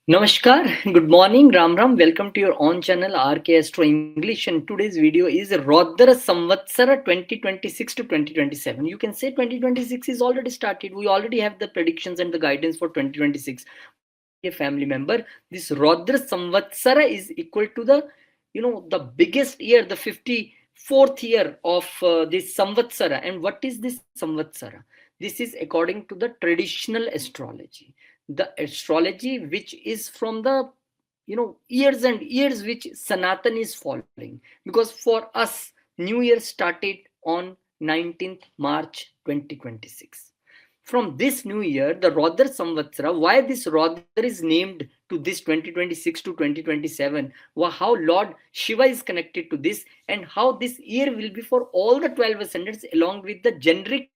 Namaskar, good morning, Ram Ram. Welcome to your own channel RK Astro English, and today's video is Roudra Samvatsara 2026 to 2027. You can say 2026 is already started. We already have the predictions and the guidance for 2026. But my dear family member, this Roudra Samvatsara is equal to the biggest year, the 54th year of this Samvatsara. And what is this Samvatsara? This is according to the traditional astrology, the astrology which is from the years and years which Sanatan is following, because for us new year started on 19th March 2026. From this new year, the Roudra Samvatsara, why this Roudra is named to this 2026 to 2027, how Lord Shiva is connected to this, and how this year will be for all the 12 ascendants, along with the generic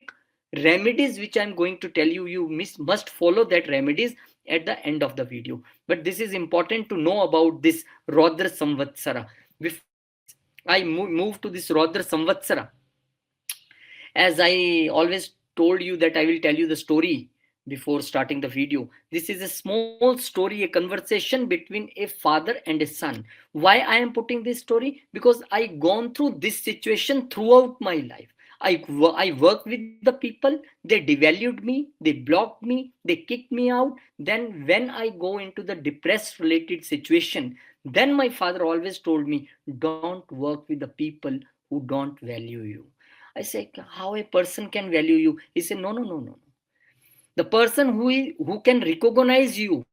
remedies which I'm going to tell you. You must follow that remedies at the end of the video. But this is important to know about this Roudra Samvatsara. Before I move to this Roudra Samvatsara, as I always told you that I will tell you the story before starting the video. This is a small story, a conversation between a father and a son. Why I am putting this story? Because I gone through this situation throughout my life. I worked with the people, they devalued me, they blocked me, they kicked me out. Then when I go into the depressed related situation, then my father always told me, don't work with the people who don't value you. I say, how a person can value you? He said, no, no, no, no. The person who can recognize you,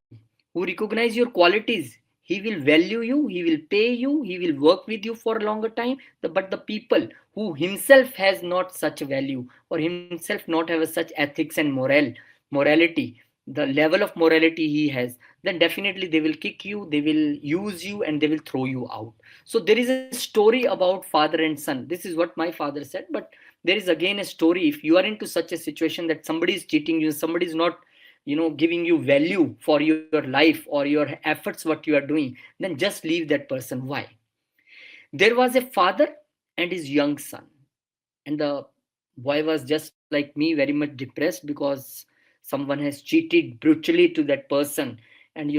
who recognize your qualities, he will value you, he will pay you, he will work with you for a longer time. But the people who himself has not such value, or himself not have such ethics and morality, the level of morality he has, then definitely they will kick you, they will use you, and they will throw you out. So there is a story about father and son. This is what my father said. But there is again a story. If you are into such a situation that somebody is cheating you, somebody is not giving you value for your life or your efforts what you are doing, then just leave that person. Why? There was a father and his young son, and the boy was just like me, very much depressed because someone has cheated brutally to that person. And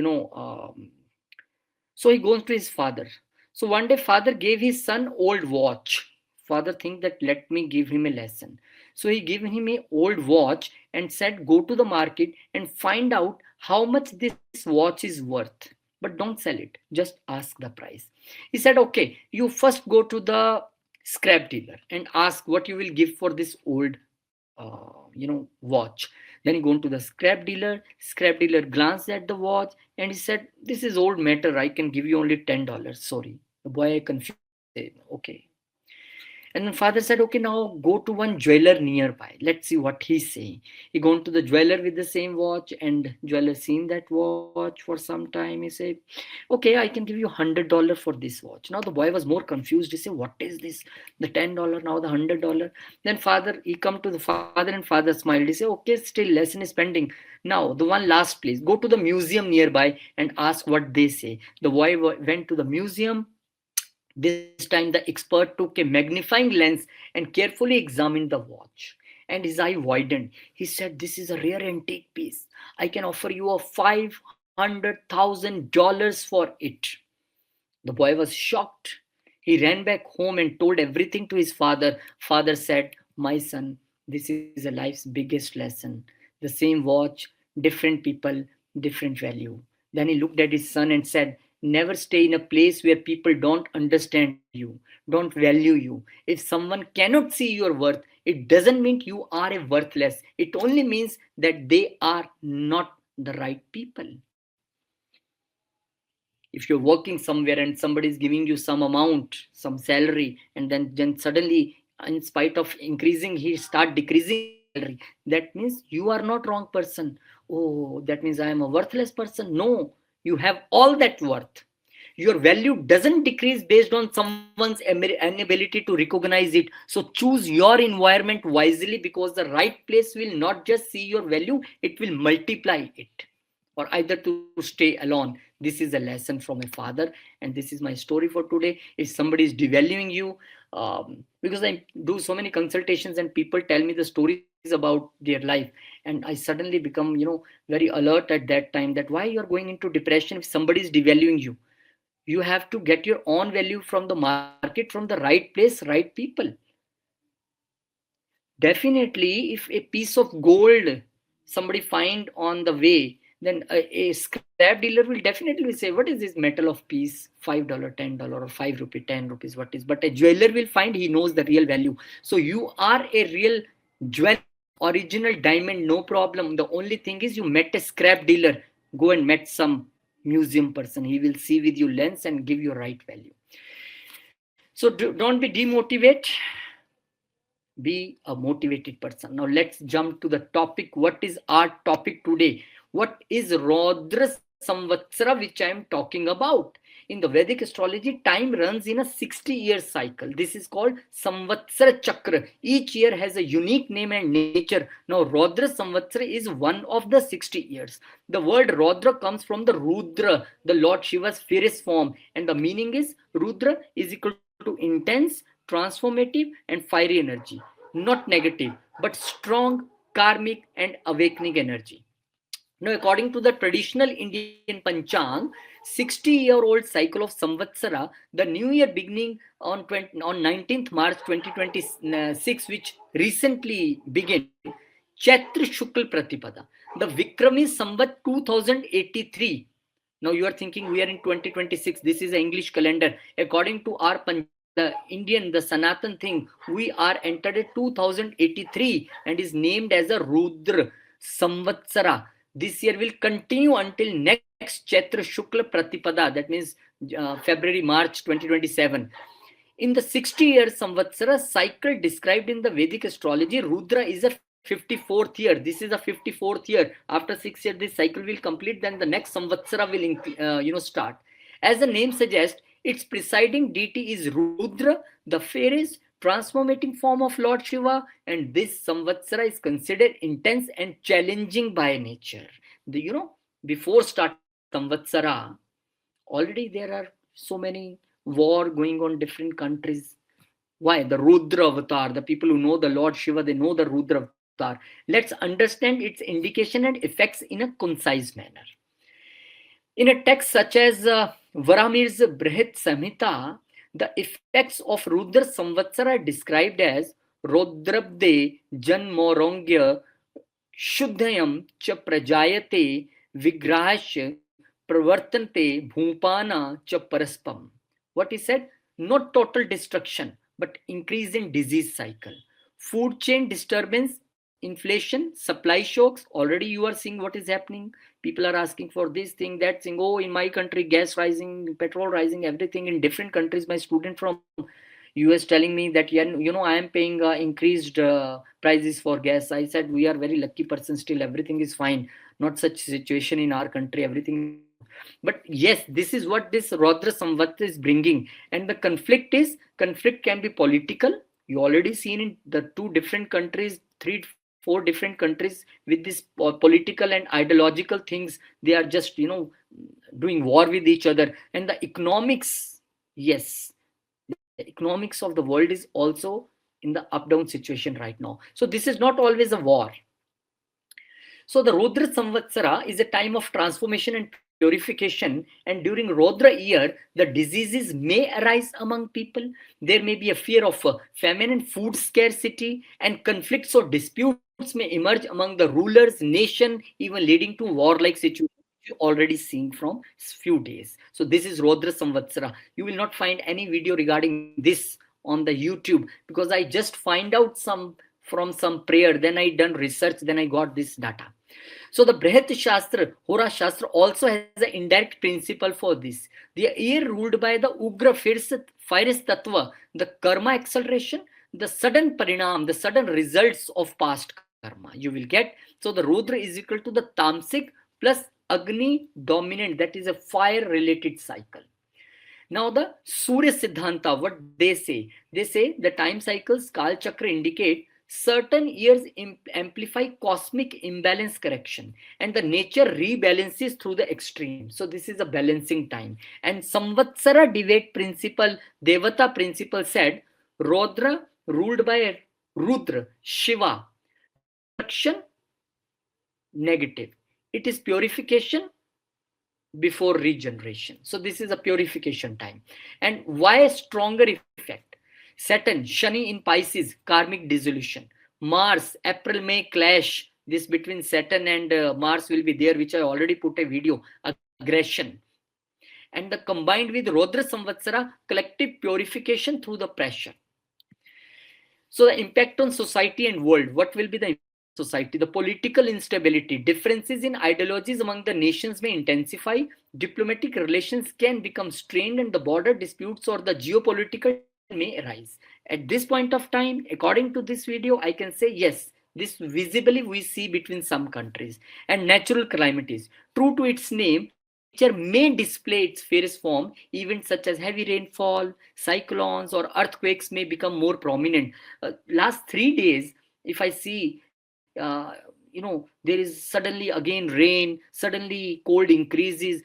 so he goes to his father. So one day father gave his son old watch. Father think that let me give him a lesson. So he gave him a old watch and said, go to the market and find out how much this watch is worth. But don't sell it. Just ask the price. He said, okay, you first go to the scrap dealer and ask what you will give for this old watch. Then he go to the scrap dealer glanced at the watch and he said, this is old matter, I can give you only $10. Sorry. The boy confused, said, okay. And then father said, okay, now go to one jeweler nearby. Let's see what he's saying. He gone to the jeweler with the same watch, and jeweler seen that watch for some time. He said, okay, I can give you $100 for this watch. Now the boy was more confused. He said, what is this? The $10, now the $100. Then he come to the father, and father smiled. He said, okay, still lesson is pending. Now the one last place. Go to the museum nearby and ask what they say. The boy went to the museum. This time the expert took a magnifying lens and carefully examined the watch. And his eye widened. He said, this is a rare antique piece. I can offer you a $500,000 for it. The boy was shocked. He ran back home and told everything to his father. Father said, my son, this is a life's biggest lesson. The same watch, different people, different value. Then he looked at his son and said, never stay in a place where people don't understand you, don't value you. If someone cannot see your worth, it doesn't mean you are a worthless. It only means that they are not the right people. If you're working somewhere and somebody is giving you some amount, some salary, and then suddenly, in spite of increasing, he start decreasing that salary, that means you are not wrong person. Oh, that means I am a worthless person. No, you have all that worth. Your value doesn't decrease based on someone's inability to recognize it. So choose your environment wisely, because the right place will not just see your value, it will multiply it. or either to stay alone. This is a lesson from a father, and this is my story for today. If somebody is devaluing you, because I do so many consultations and people tell me the stories about their life, and I suddenly become, very alert at that time, that why you are going into depression if somebody is devaluing you. You have to get your own value from the market, from the right place, right people. Definitely, if a piece of gold somebody find on the way, then a scrap dealer will definitely say, "What is this metal of piece? $5, $10, or 5 rupee, 10 rupees. What is?" But a jeweler will find, he knows the real value. So you are a real jeweler, original diamond, no problem. The only thing is you met a scrap dealer. Go and met some museum person. He will see with you lens and give you right value. So don't be demotivated, be a motivated person. Now let's jump to the topic. What is our topic today? What is Roudra Samvatsara, which I am talking about? In the Vedic astrology, time runs in a 60-year cycle. This is called Samvatsara Chakra. Each year has a unique name and nature. Now Roudra Samvatsara is one of the 60 years. The word Roudra comes from the Rudra, the Lord Shiva's fierce form, and the meaning is Rudra is equal to intense, transformative, and fiery energy. Not negative, but strong, karmic, and awakening energy. Now, according to the traditional Indian Panchang, 60-year-old cycle of Samvatsara, the new year beginning on 19th March 2026, which recently began, Chaitra Shukla Pratipada. The Vikrami Samvat 2083. Now you are thinking we are in 2026. This is an English calendar. According to our the Indian, the Sanatan thing, we are entered at 2083 and is named as a Rudra Samvatsara. This year will continue until next Chaitra Shukla Pratipada, that means February, March 2027. In the 60-year Samvatsara cycle described in the Vedic astrology, Rudra is a 54th year. This is a 54th year. After 6 years, this cycle will complete. Then the next Samvatsara will start. As the name suggests, its presiding deity is Rudra, the fairest, transformating form of Lord Shiva, and this Samvatsara is considered intense and challenging by nature. Before starting Samvatsara, already there are so many war going on different countries. Why? The Rudra avatar. The people who know the Lord Shiva, they know the Rudra avatar. Let's understand its indication and effects in a concise manner. In a text such as Varamir's Brihat Samhita, the effects of Rudra Samvatsara are described as Rodrabde Janmorongya Shuddhayam cha prajayate vigrahash pravartante bhupana cha paraspam. What he said? Not total destruction, but increase in disease cycle. Food chain disturbance, inflation, supply shocks. Already you are seeing what is happening. People are asking for this thing, that thing. Oh, in my country, gas rising, petrol rising, everything in different countries. My student from US telling me that, yeah, I am paying increased prices for gas. I said we are very lucky person still. Everything is fine. Not such situation in our country. Everything is good. But yes, this is what this Rodra Samvat is bringing. And the conflict can be political. You already seen in the two different countries, 3-4 different countries with this political and ideological things. They are just doing war with each other. And the economics, yes, the economics of the world is also in the up down situation right now. So this is not always a war. So the Rudra Samvatsara is a time of transformation and purification, and during Rudra year, the diseases may arise among people. There may be a fear of famine and food scarcity, and conflicts or disputes may emerge among the rulers, nation, even leading to warlike situations. You already seeing from few days. So this is Rudra Samvatsara. You will not find any video regarding this on the YouTube, because I just find out from some prayer, then I done research, then I got this data. So the Brihat Shastra, Hora Shastra also has an indirect principle for this. The year ruled by the Ugra fierce Tattva, the karma acceleration, the sudden parinam, the sudden results of past karma you will get. So the Rudra is equal to the Tamsic plus Agni dominant, that is a fire related cycle. Now the Surya Siddhanta, what they say the time cycles Kal Chakra indicate Certain years amplify cosmic imbalance correction, and the nature rebalances through the extreme. So this is a balancing time. And Samvatsara debate principle, Devata principle said, Rodra ruled by Rudra, Shiva, destruction, negative. It is purification before regeneration. So this is a purification time. And why a stronger effect? Saturn, Shani in Pisces, karmic dissolution. Mars, April May clash. This between Saturn and Mars will be there, which I already put a video. Aggression. And the combined with Roudra Samvatsara, collective purification through the pressure. So the impact on society and world. What will be the society? The political instability, differences in ideologies among the nations may intensify, diplomatic relations can become strained, and the border disputes or the geopolitical tension may arise. At this point of time, according to this video, I can say yes, this visibly we see between some countries. And natural calamities. True to its name, nature may display its fairest form. Events such as heavy rainfall, cyclones, or earthquakes may become more prominent. Last 3 days, if I see, there is suddenly again rain, suddenly cold increases,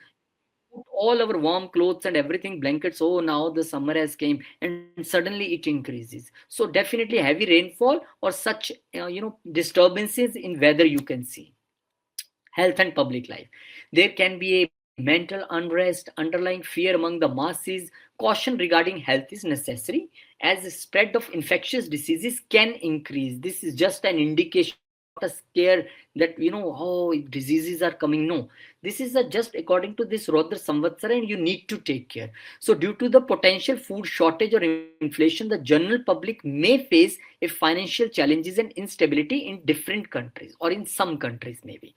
put all our warm clothes and everything, blankets, oh now the summer has came, and suddenly it increases. So definitely heavy rainfall or such disturbances in weather you can see. Health and public life. There can be a mental unrest, underlying fear among the masses. Caution regarding health is necessary as the spread of infectious diseases can increase. This is just an indication, not a scare that, oh, diseases are coming. No, this is just according to this Roudra Samvatsara, and you need to take care. So due to the potential food shortage or inflation, the general public may face a financial challenges and instability in different countries or in some countries maybe.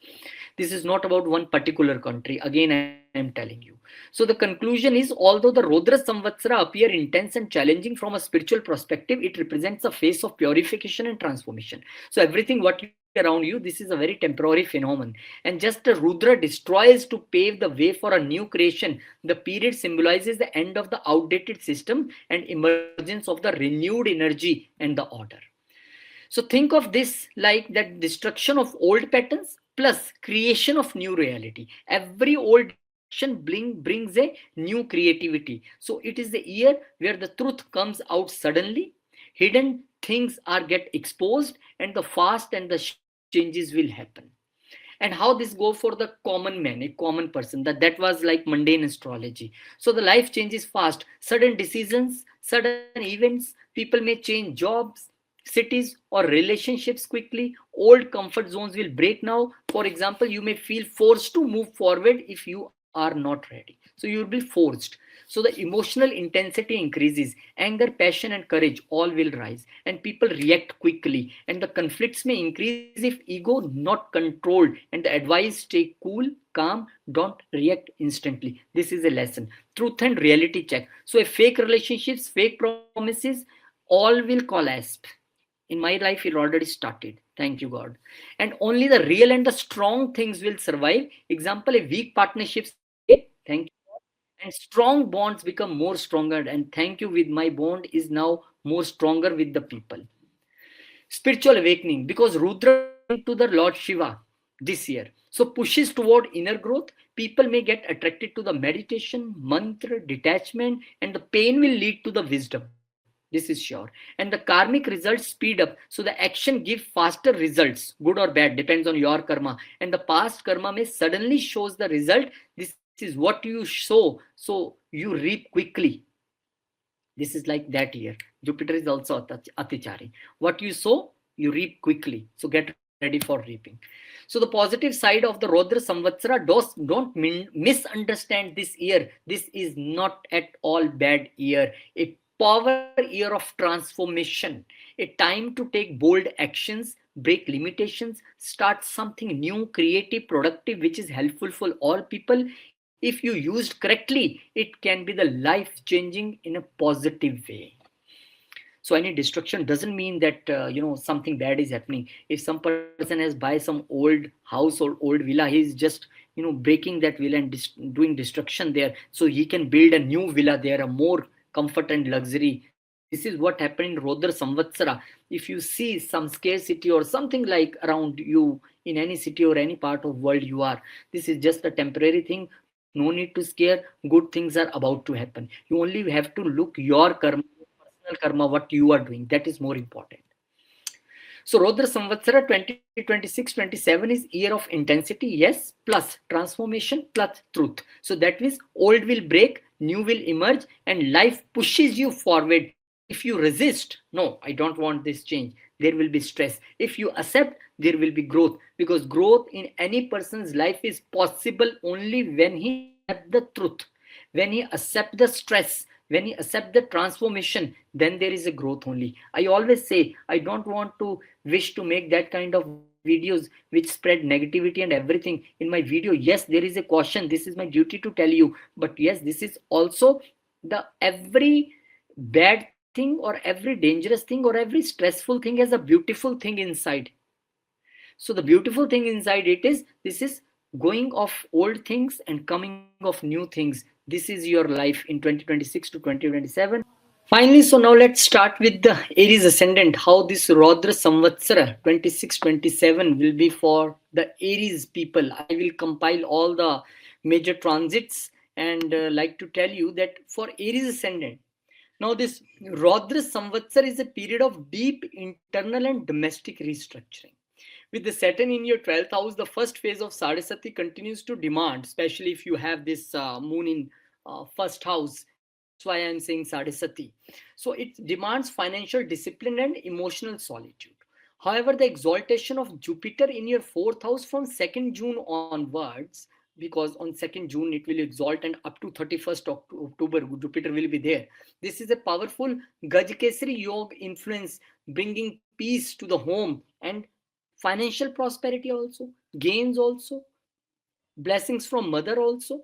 This is not about one particular country. Again, I am telling you. So the conclusion is, although the Roudra Samvatsara appear intense and challenging from a spiritual perspective, it represents a phase of purification and transformation. So everything what you see around you, this is a very temporary phenomenon. And just the Rudra destroys to pave the way for a new creation. The period symbolizes the end of the outdated system and emergence of the renewed energy and the order. So think of this like that destruction of old patterns plus creation of new reality. Every old destruction brings a new creativity. So it is the year where the truth comes out suddenly, hidden things are get exposed, and the fast and the changes will happen. And how this go for the common man, a common person, that was like mundane astrology. So the life changes fast, sudden decisions, sudden events, people may change jobs, cities, or relationships quickly. Old comfort zones will break now. For example, you may feel forced to move forward if you are not ready, so you will be forced. So the emotional intensity increases, anger, passion, and courage all will rise, and people react quickly, and the conflicts may increase if ego not controlled. And the advice, stay cool, calm, don't react instantly. This is a lesson. Truth and reality check. So a fake relationships, fake promises, all will collapse. In my life, it already started. Thank you, God. And only the real and the strong things will survive. Example, a weak partnerships fade. Thank you. And strong bonds become more stronger. And thank you, with my bond is now more stronger with the people. Spiritual awakening, because Rudra to the Lord Shiva this year. So pushes toward inner growth. People may get attracted to the meditation, mantra, detachment, and the pain will lead to the wisdom. This is sure. And the karmic results speed up. So the action give faster results, good or bad, depends on your karma. And the past karma may suddenly shows the result. This is what you sow, so you reap quickly. This is like that year. Jupiter is also Atichari. What you sow, you reap quickly. So get ready for reaping. So the positive side of the Roudra Samvatsara, don't misunderstand this year. This is not at all bad year. A power year of transformation. A time to take bold actions, break limitations, start something new, creative, productive, which is helpful for all people. If you used correctly, it can be the life changing in a positive way. So any destruction doesn't mean that something bad is happening. If some person has buy some old house or old villa, he is just breaking that villa and doing destruction there, so he can build a new villa there, a more comfort and luxury. So This is what happened in Roudra Samvatsara. If you see some scarcity or something like around you in any city or any part of world you are, this is just a temporary thing. No need to scare. Good things are about to happen. You only have to look your karma, personal karma, what you are doing. That is more important. So Rodra Samvatsara 2026-27 is year of intensity, yes, plus transformation, plus truth. So that means old will break, new will emerge, and life pushes you forward. If you resist, no, I don't want this change, there will be stress. If you accept, there will be growth, because growth in any person's life is possible only when he accepts the truth, when he accepts the stress, when he accepts the transformation, then there is a growth only. I always say, I don't want to wish to make that kind of videos which spread negativity and everything in my video. Yes, there is a caution, this is my duty to tell you, but yes, this is also the every bad thing or every dangerous thing or every stressful thing has a beautiful thing inside. So the beautiful thing inside it is, this is going off old things and coming of new things. This is your life in 2026 to 2027. Finally, so now let's start with the Aries ascendant, how this Roudra Samvatsara 26-27 will be for the Aries people. I will compile all the major transits and like to tell you that for Aries ascendant, now this Roudra Samvatsara is a period of deep internal and domestic restructuring. With the Saturn in your 12th house, the first phase of Sadhasati continues to demand, especially if you have this moon in first house. That's why I'm saying Sadhasati. So it demands financial discipline and emotional solitude. However, the exaltation of Jupiter in your fourth house from 2nd June onwards, because on 2nd June it will exalt and up to 31st October, Jupiter will be there. This is a powerful Gajkesari Yoga influence, bringing peace to the home and financial prosperity also, gains also, blessings from mother also.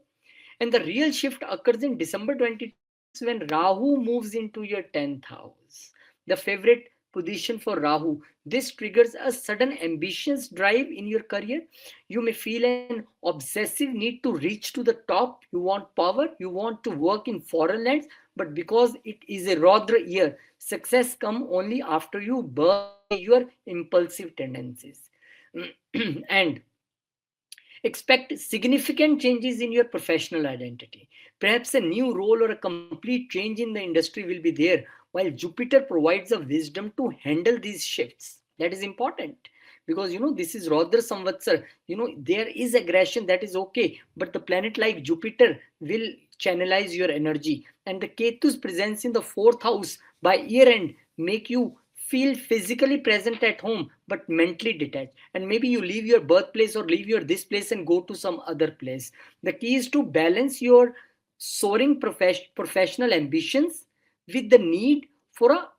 And the real shift occurs in December 2026 when Rahu moves into your 10th house, the favorite position for Rahu. This triggers a sudden ambitious drive in your career. You may feel an obsessive need to reach to the top. You want power, you want to work in foreign lands, but because it is a Rodra year, success comes only after you burn away your impulsive tendencies. And expect significant changes in your professional identity. Perhaps a new role or a complete change in the industry will be there, while Jupiter provides a wisdom to handle these shifts. That is important, because this is Rodra Samvatsar. There is aggression, that is okay, but the planet like Jupiter will channelize your energy, and the Ketu's presence in the fourth house by year end make you feel physically present at home but mentally detached, and maybe you leave your birthplace or leave your this place and go to some other place. The key is to balance your soaring professional ambitions with the need for a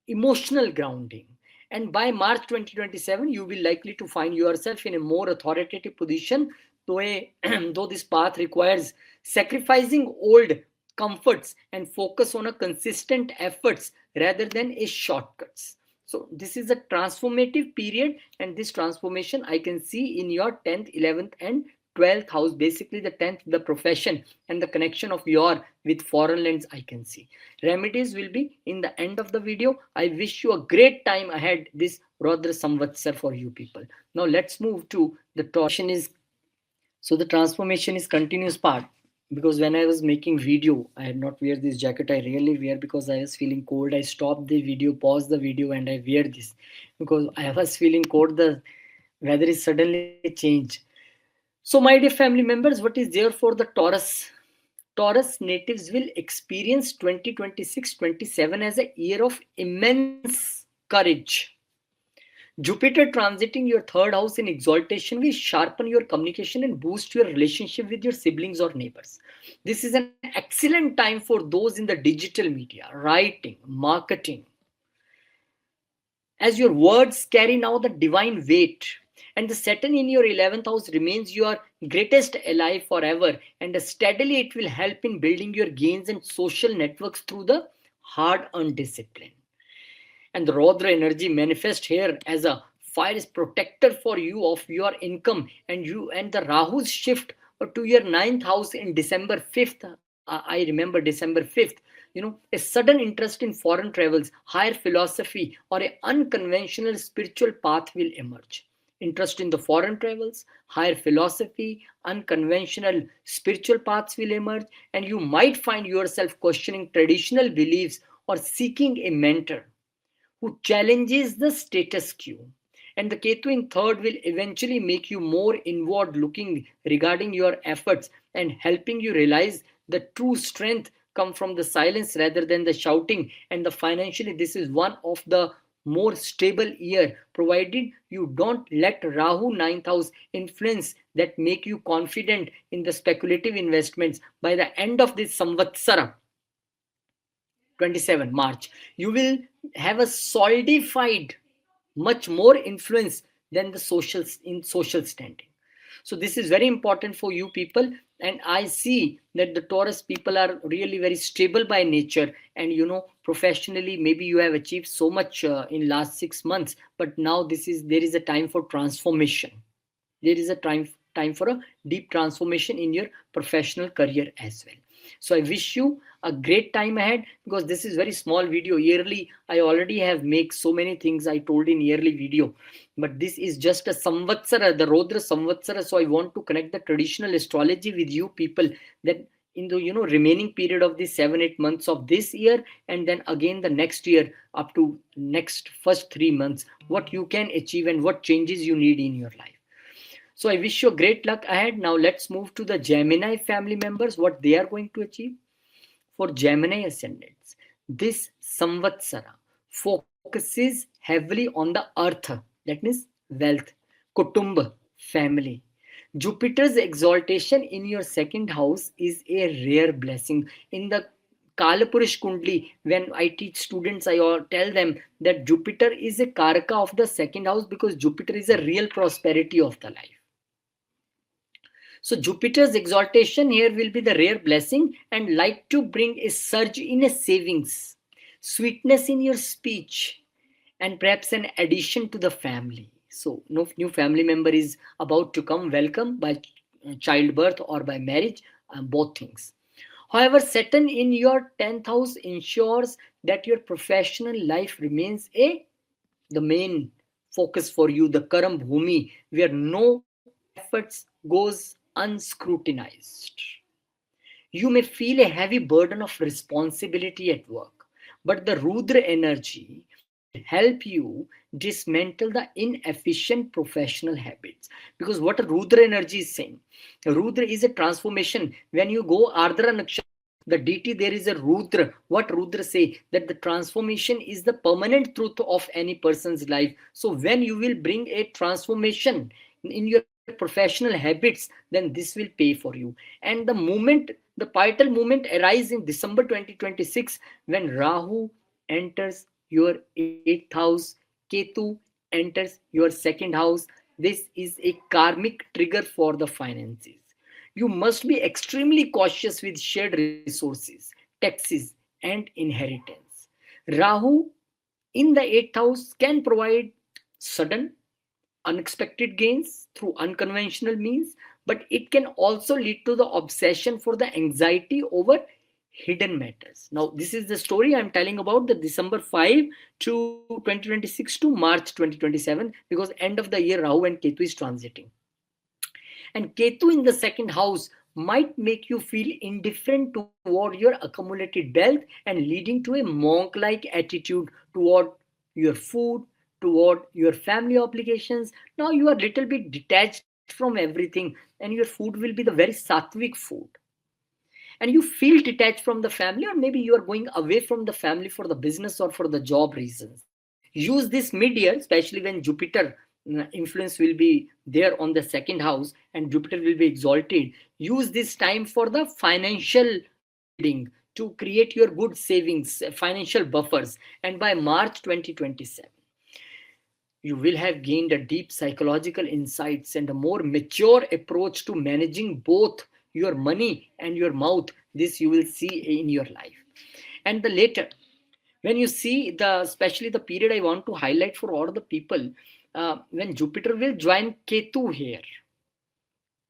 emotional grounding. And by March 2027 you will likely to find yourself in a more authoritative position, though this path requires sacrificing old comforts and focus on a consistent efforts rather than a shortcuts. So this is a transformative period, and this transformation I can see in your 10th, 11th and 12th house, basically the 10th, the profession and the connection of your with foreign lands I can see. Remedies will be in the end of the video. I wish you a great time ahead this Rodra Samvatsar for you people. Now let's move to the transformation is, so the transformation is continuous part, because when I was making video I had not wear this jacket. I really wear because I was feeling cold. I stopped the video, paused the video and I wear this because I was feeling cold. The weather is suddenly changed. So my dear family members, what is there for the Taurus natives will experience 2026-27 as a year of immense courage. Jupiter transiting your third house in exaltation will sharpen your communication and boost your relationship with your siblings or neighbors. This is an excellent time for those in the digital media, writing, marketing, as your words carry now the divine weight. And the Saturn in your 11th house remains your greatest ally forever, and steadily it will help in building your gains and social networks through the hard earned discipline. And the Rodra energy manifest here as a fire is protector for you of your income, and the Rahu's shift to your ninth house in December 5th. I remember December 5th. a sudden interest in foreign travels, higher philosophy, or an unconventional spiritual path will emerge. Interest in the foreign travels, higher philosophy, unconventional spiritual paths will emerge, and you might find yourself questioning traditional beliefs or seeking a mentor who challenges the status quo. And the Ketu in third will eventually make you more inward looking regarding your efforts and helping you realize the true strength come from the silence rather than the shouting. And the financially, this is one of the more stable year, provided you don't let Rahu ninth house influence that make you confident in the speculative investments. By the end of this Samvatsara, 27 March, you will have a solidified much more influence than the social standing. So this is very important for you people, and I see that the Taurus people are really very stable by nature, and professionally maybe you have achieved so much in last 6 months, but now there is a time for transformation. There is a time for a deep transformation in your professional career as well. So I wish you a great time ahead, because this is very small video. Yearly I already have make so many things I told in yearly video, but this is just a Samvatsara, the Roudra Samvatsara. So I want to connect the traditional astrology with you people, that in the remaining period of the 7-8 months of this year, and then again the next year up to next first 3 months, what you can achieve and what changes you need in your life. So I wish you great luck ahead. Now let's move to the Gemini family members, what they are going to achieve. For Gemini ascendants, this Samvatsara focuses heavily on the earth, that means wealth, kutumba, family. Jupiter's exaltation in your second house is a rare blessing. In the Kalapurish Kundli, when I teach students, I tell them that Jupiter is a Karaka of the second house, because Jupiter is a real prosperity of the life. So Jupiter's exaltation here will be the rare blessing, and like to bring a surge in a savings, sweetness in your speech, and perhaps an addition to the family. So no new family member is about to come, welcome by childbirth or by marriage, both things. However, Saturn in your 10th house ensures that your professional life remains the main focus for you, the Karam Bhumi, where no efforts goes unscrutinized. You may feel a heavy burden of responsibility at work, but the Rudra energy will help you dismantle the inefficient professional habits. Because what a Rudra energy is saying, Rudra is a transformation. When you go Ardra Nakshatra, the deity there is a Rudra. What Rudra say? That the transformation is the permanent truth of any person's life. So when you will bring a transformation in your professional habits, then this will pay for you. And the pivotal moment arises in December 2026, when Rahu enters your 8th house, Ketu enters your second house. This is a karmic trigger for the finances. You must be extremely cautious with shared resources, taxes, and inheritance. Rahu in the 8th house can provide sudden, unexpected gains through unconventional means, but it can also lead to the obsession for the anxiety over hidden matters. Now, this is the story I'm telling about the December 5 to 2026 to March 2027, because end of the year Rahu and Ketu is transiting. And Ketu in the second house might make you feel indifferent toward your accumulated wealth and leading to a monk-like attitude toward your food, toward your family obligations. Now you are little bit detached from everything, and your food will be the very sattvic food. And you feel detached from the family, or maybe you are going away from the family for the business or for the job reasons. Use this mid-year, especially when Jupiter influence will be there on the second house and Jupiter will be exalted. Use this time for the financial building, to create your good savings, financial buffers. And by March 2027, you will have gained a deep psychological insights and a more mature approach to managing both your money and your mouth. This you will see in your life. And the later, when you see especially the period I want to highlight for all the people, when Jupiter will join Ketu here,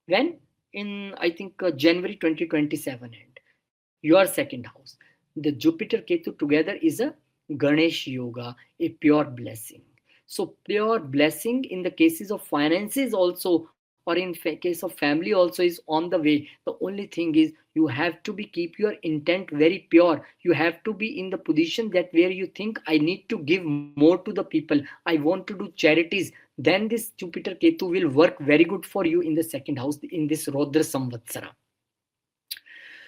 when in I think January 2027 end, your second house. The Jupiter Ketu together is a Ganesh Yoga, a pure blessing. So pure blessing in the cases of finances also, or in case of family also, is on the way. The only thing is you have to be keep your intent very pure. You have to be in the position that where you think I need to give more to the people, I want to do charities, then this Jupiter Ketu will work very good for you in the second house in this Roudra Samvatsara.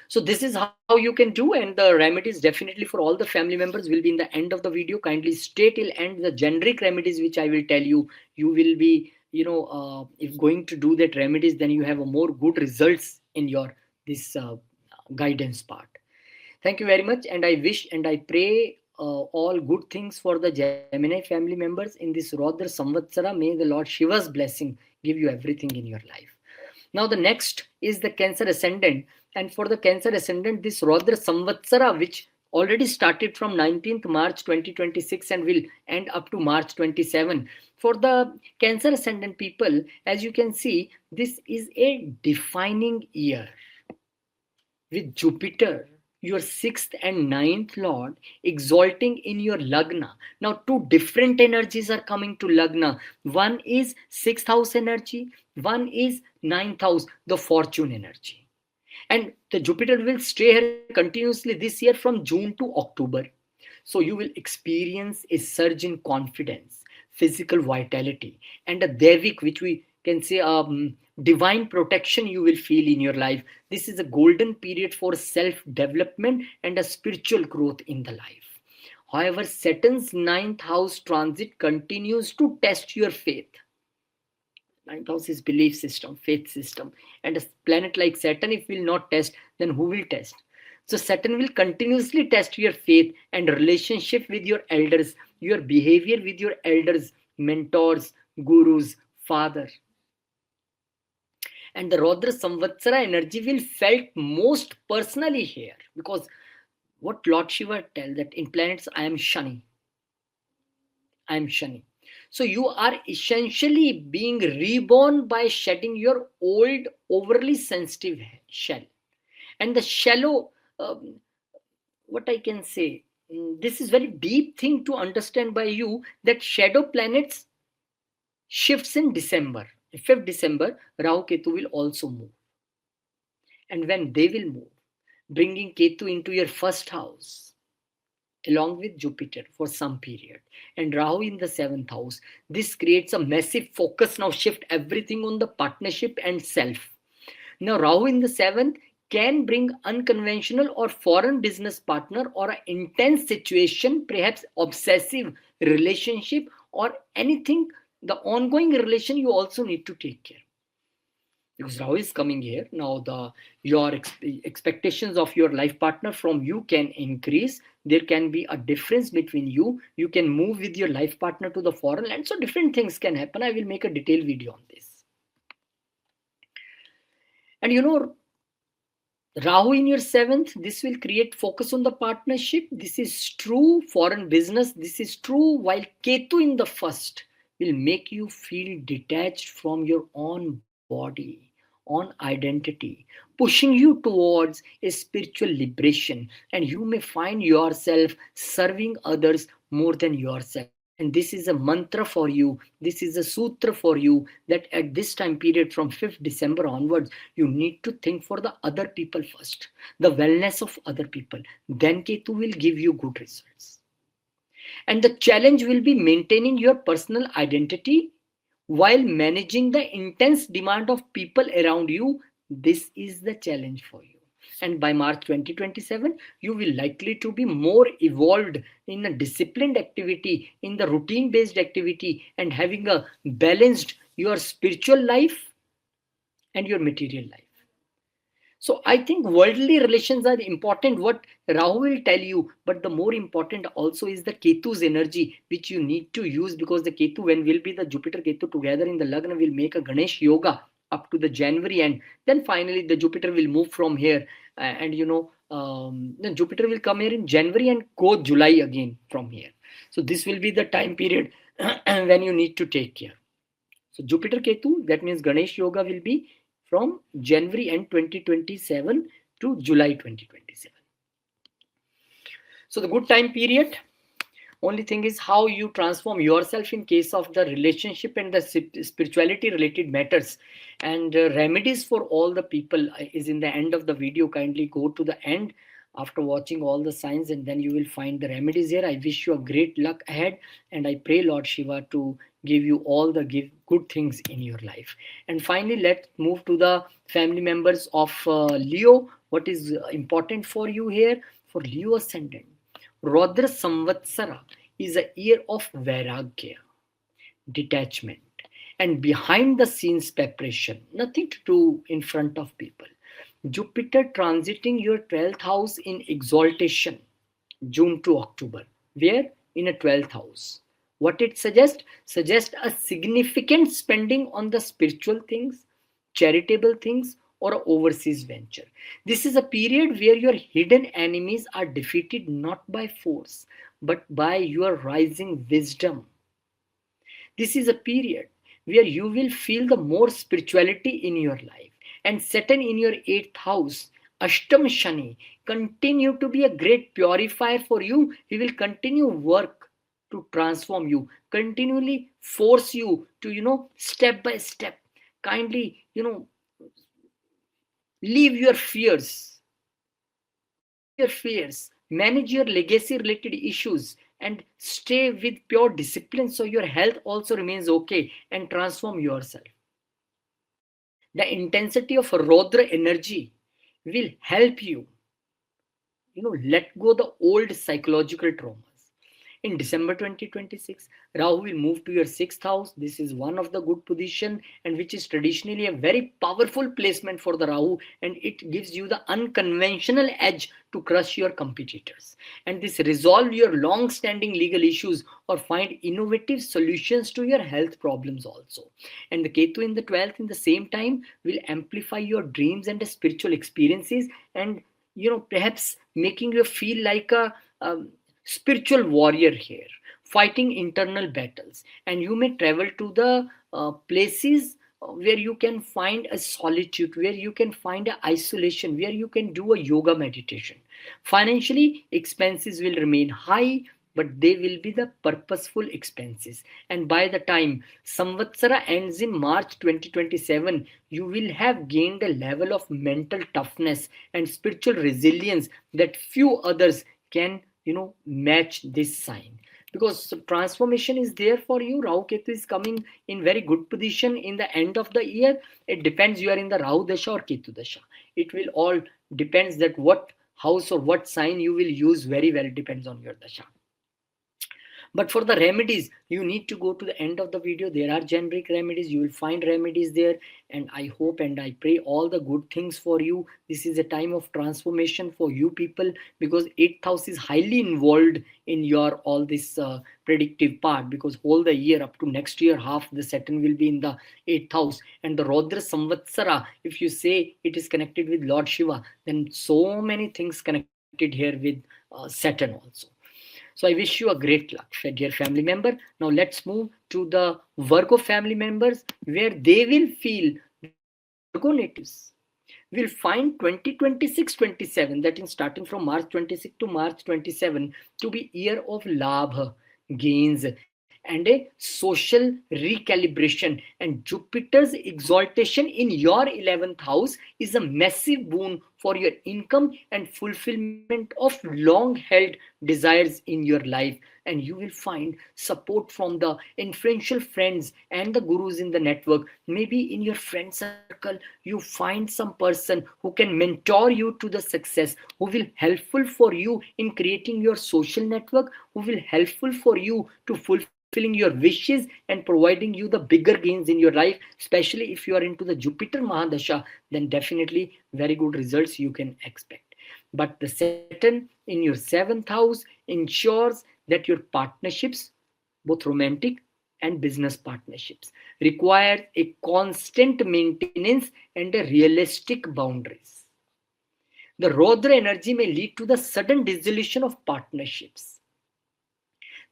So this is how you can do, and the remedies definitely for all the family members will be in the end of the video. Kindly stay till end. The generic remedies which I will tell you, you will be, if going to do that remedies, then you have a more good results in your this guidance part. Thank you very much, and I wish and I pray all good things for the Gemini family members in this Roudra Samvatsara. May the Lord Shiva's blessing give you everything in your life. Now the next is the Cancer ascendant, and for the Cancer ascendant, this Roudra Samvatsara, which already started from 19th March 2026 and will end up to March 27. For the Cancer ascendant people, as you can see, this is a defining year with Jupiter, your sixth and ninth lord, exalting in your Lagna. Now, two different energies are coming to Lagna. One is sixth house energy, one is ninth house, the fortune energy. And the Jupiter will stay here continuously this year from June to October. So you will experience a surge in confidence, physical vitality, and a Devik, which we can say divine protection you will feel in your life. This is a golden period for self-development and a spiritual growth in the life. However, Saturn's ninth house transit continues to test your faith. Ninth house is belief system, faith system. And a planet like Saturn, if will not test, then who will test? So Saturn will continuously test your faith and relationship with your elders, your behavior with your elders, mentors, gurus, father. And the Roudra Samvatsara energy will felt most personally here, because what Lord Shiva tells that in planets I am Shani. I am Shani. So you are essentially being reborn by shedding your old, overly sensitive shell. And the shallow, what I can say, this is very deep thing to understand by you, that shadow planets shifts in December. 5th December, Rahu Ketu will also move. And when they will move, bringing Ketu into your first house, along with Jupiter for some period, and Rahu in the 7th house, this creates a massive focus. Now shift everything on the partnership and self. Now Rahu in the 7th can bring unconventional or foreign business partner or an intense situation, perhaps obsessive relationship or anything, the ongoing relation you also need to take care. Because Rahu is coming here now, your expectations of your life partner from you can increase. There can be a difference between you. You can move with your life partner to the foreign land. So different things can happen. I will make a detailed video on this. And Rahu in your 7th, this will create focus on the partnership. This is true. Foreign business, this is true. While Ketu in the 1st will make you feel detached from your own body, on identity, pushing you towards a spiritual liberation. And you may find yourself serving others more than yourself. And this is a mantra for you. This is a sutra for you, that at this time period from 5th December onwards, you need to think for the other people first, the wellness of other people. Then Ketu will give you good results. And the challenge will be maintaining your personal identity while managing the intense demand of people around you. This is the challenge for you. And by March 2027, you will likely to be more evolved in a disciplined activity, in the routine based activity, and having a balanced your spiritual life and your material life. So I think worldly relations are important, what Rahu will tell you, but the more important also is the Ketu's energy, which you need to use, because the Ketu, when will be the Jupiter Ketu together in the Lagna, will make a Ganesh yoga up to the January, and then finally the Jupiter will move from here, and then Jupiter will come here in January and go July again from here. So this will be the time period when you need to take care. So Jupiter Ketu, that means Ganesh yoga will be from January end 2027 to July 2027. So the good time period, only thing is how you transform yourself in case of the relationship and the spirituality related matters. And remedies for all the people is in the end of the video. Kindly go to the end after watching all the signs, and then you will find the remedies here. I wish you a great luck ahead, and I pray Lord Shiva to give you all the good things in your life. And finally, let's move to the family members of Leo. What is important for you here? For Leo ascendant, Roudra Samvatsara is a year of Vairagya, detachment, and behind the scenes preparation, nothing to do in front of people. Jupiter transiting your 12th house in exaltation, June to October, where in a 12th house. What it suggests? Suggests a significant spending on the spiritual things, charitable things, or a overseas venture. This is a period where your hidden enemies are defeated not by force, but by your rising wisdom. This is a period where you will feel the more spirituality in your life. And Saturn in your 8th house, Ashtam Shani, continue to be a great purifier for you. He will continue work to transform you, continually force you to, step by step, kindly, leave your fears, manage your legacy related issues, and stay with pure discipline so your health also remains okay, and transform yourself. The intensity of Rodra energy will help you, let go the old psychological traumas. In December 2026, Rahu will move to your 6th house. This is one of the good position, and which is traditionally a very powerful placement for the Rahu, and it gives you the unconventional edge to crush your competitors. And this resolve your long-standing legal issues or find innovative solutions to your health problems also. And the Ketu in the 12th in the same time will amplify your dreams and the spiritual experiences, and perhaps making you feel like a spiritual warrior here, fighting internal battles. And you may travel to the places where you can find a solitude, where you can find a isolation, where you can do a yoga meditation. Financially, expenses will remain high, but they will be the purposeful expenses. And by the time Samvatsara ends in March 2027, you will have gained a level of mental toughness and spiritual resilience that few others can match this sign, because transformation is there for you. Rahu Ketu is coming in very good position in the end of the year. It depends you are in the Rahu Dasha or Ketu Dasha. It will all depends that what house or what sign you will use very well, depends on your Dasha. But for the remedies, you need to go to the end of the video. There are generic remedies. You will find remedies there. And I hope and I pray all the good things for you. This is a time of transformation for you people, because 8th house is highly involved in your all this predictive part, because whole the year up to next year, half the Saturn will be in the 8th house. And the Roudra Samvatsara, if you say it is connected with Lord Shiva, then so many things connected here with Saturn also. So I wish you a great luck, dear family member. Now let's move to the Virgo family members, where they will feel, the Virgo natives will find 2026-27, that is starting from March 26 to March 27, to be year of labha, gains, and a social recalibration. And Jupiter's exaltation in your 11th house is a massive boon for your income and fulfillment of long held desires in your life. And you will find support from the influential friends and the gurus in the network. Maybe in your friend circle you find some person who can mentor you to the success, who will helpful for you in creating your social network, who will helpful for you to fulfilling your wishes and providing you the bigger gains in your life. Especially if you are into the Jupiter Mahadasha, then definitely very good results you can expect. But the Saturn in your 7th house ensures that your partnerships, both romantic and business partnerships, require a constant maintenance and a realistic boundaries. The Rodra energy may lead to the sudden dissolution of partnerships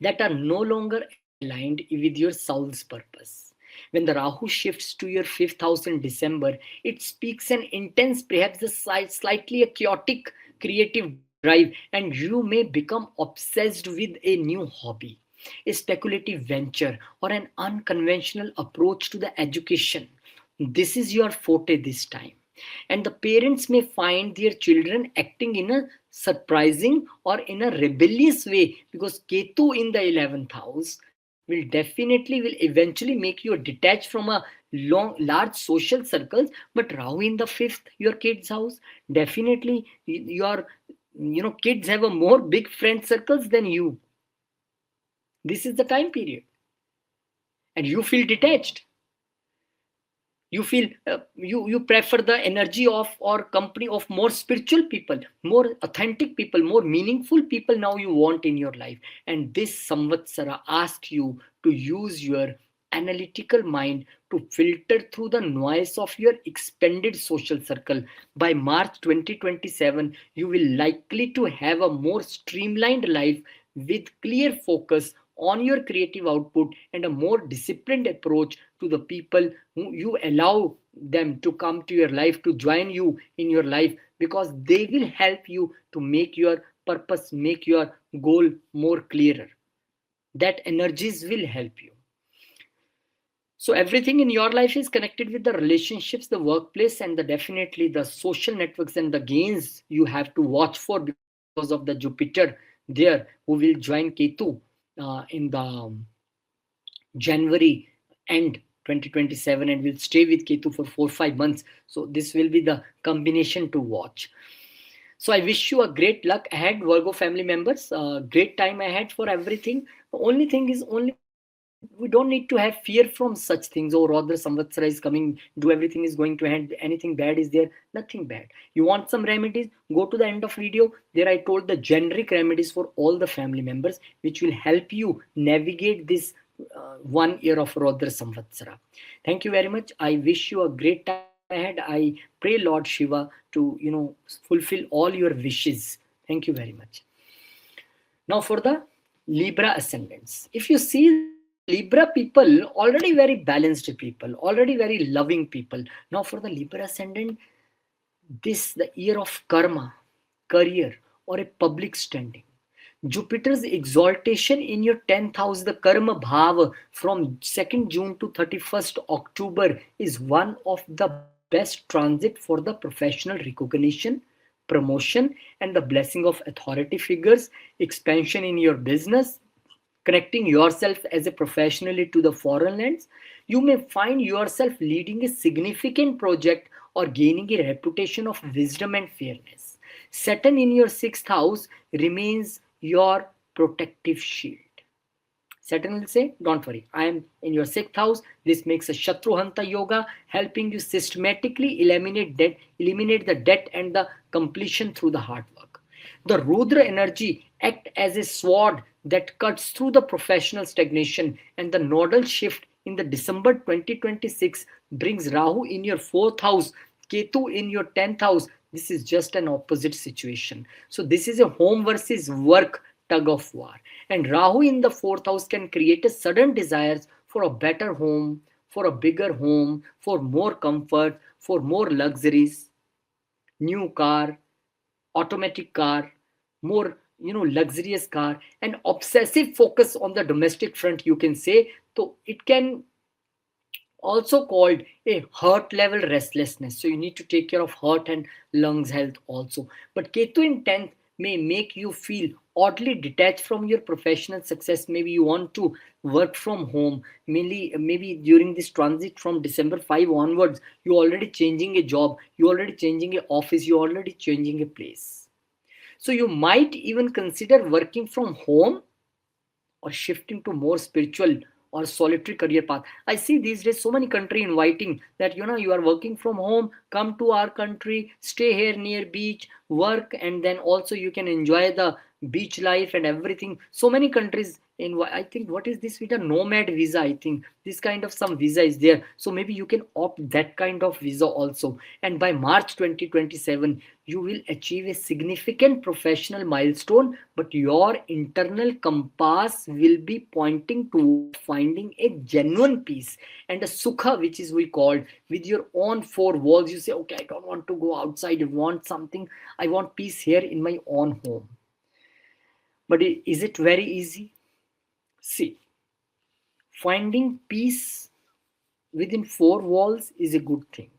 that are no longer aligned with your soul's purpose. When the Rahu shifts to your 5th house in December, it speaks an intense, perhaps a slightly a chaotic creative drive drive, and you may become obsessed with a new hobby, a speculative venture, or an unconventional approach to the education. This is your forte this time. And the parents may find their children acting in a surprising or in a rebellious way, because Ketu in the 11th house will eventually make you detached from a large social circles. But Rahu in the 5th, your kids house, definitely your kids have a more big friend circles than you. This is the time period, and you feel detached. You feel you prefer the energy of or company of more spiritual people, more authentic people, more meaningful people now you want in your life. And this samvatsara asks you to use your analytical mind to filter through the noise of your expanded social circle. By March 2027 you will likely to have a more streamlined life with clear focus on your creative output and a more disciplined approach to the people who you allow them to come to your life, to join you in your life, because they will help you to make your purpose, make your goal more clearer. That energies will help you. So everything in your life is connected with the relationships, the workplace, and the definitely the social networks and the gains you have to watch for, because of the Jupiter there who will join Ketu in the January end 2027, and will stay with Ketu for 4-5 months. So this will be the combination to watch. So I wish you a great luck ahead, Virgo family members. Great time ahead for everything. The only thing is, only we don't need to have fear from such things. Oh, Roudra Samvatsara is coming, do everything is going to end, anything bad is there? Nothing bad. You want some remedies? Go to the end of video. There I told the generic remedies for all the family members, which will help you navigate this 1 year of Roudra Samvatsara. Thank you very much. I wish you a great time ahead. I pray Lord Shiva to fulfill all your wishes. Thank you very much. Now for the Libra ascendants. If you see the Libra people, already very balanced people, already very loving people. Now for the Libra ascendant, this the year of karma, career, or a public standing. Jupiter's exaltation in your 10th house, the karma bhava, from 2nd June to 31st October, is one of the best transit for the professional recognition, promotion, and the blessing of authority figures, expansion in your business, connecting yourself as a professionally to the foreign lands. You may find yourself leading a significant project or gaining a reputation of wisdom and fairness. Saturn in your 6th house remains your protective shield. Saturn will say, don't worry, I am in your 6th house. This makes a Shatruhanta yoga, helping you systematically eliminate the debt and the completion through the hard work. The Roudra energy act as a sword that cuts through the professional stagnation, and the nodal shift in the December 2026 brings Rahu in your 4th house, Ketu in your 10th house. This is just an opposite situation. So this is a home versus work tug of war. And Rahu in the 4th house can create a sudden desires for a better home, for a bigger home, for more comfort, for more luxuries, new car, automatic car, more luxurious car, and obsessive focus on the domestic front, you can say. So it can also called a heart level restlessness. So you need to take care of heart and lungs health also. But Ketu in 10th may make you feel oddly detached from your professional success. Maybe you want to work from home. Maybe during this transit from December 5 onwards, you're already changing a job, you're already changing an office, you're already changing a place. So you might even consider working from home or shifting to more spiritual or solitary career path. I see these days so many country inviting that you are working from home, come to our country, stay here near beach, work, and then also you can enjoy the beach life and everything. So many countries in, I think, what is this visa? Nomad visa, I think. This kind of some visa is there. So maybe you can opt that kind of visa also. And by March 2027, you will achieve a significant professional milestone, but your internal compass will be pointing toward finding a genuine peace and a sukha, which is we called with your own four walls. You say, okay, I don't want to go outside, I want something I want peace here in my own home. But is it very easy? See, finding peace within four walls is a good thing.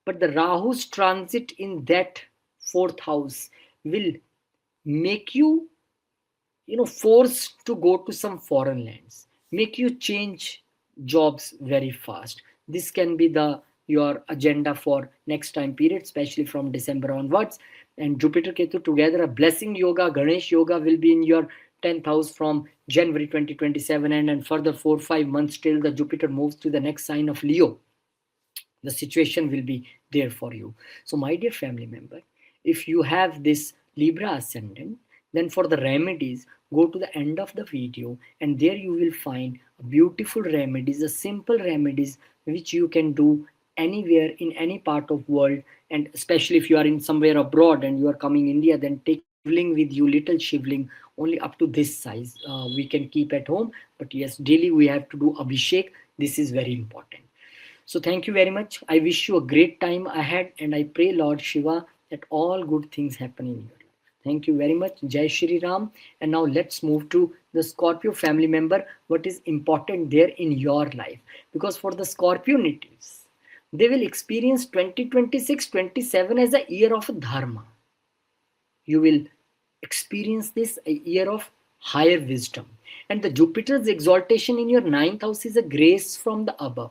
But the Rahu's transit in that fourth house will make you, forced to go to some foreign lands, make you change jobs very fast. This can be the your agenda for next time period, especially from December onwards. And Jupiter Ketu together, a blessing yoga, Ganesh yoga will be in your 10th house from January 2027, and further 4 5 months till the Jupiter moves to the next sign of Leo. The situation will be there for you. So my dear family member, if you have this Libra ascendant, then for the remedies, go to the end of the video, and there you will find beautiful remedies, a simple remedies which you can do anywhere in any part of world. And especially if you are in somewhere abroad and you are coming India, then take shivling with you, little shivling, only up to this size we can keep at home. But yes, daily we have to do abhishek. This is very important. So thank you very much. I wish you a great time ahead, and I pray Lord Shiva that all good things happen in your life. Thank you very much. Jai Shri Ram. And now let's move to the Scorpio family member. What is important there in your life? Because for the Scorpio natives, they will experience 2026-27 as a year of dharma. You will experience this a year of higher wisdom. And the Jupiter's exaltation in your ninth house is a grace from the above,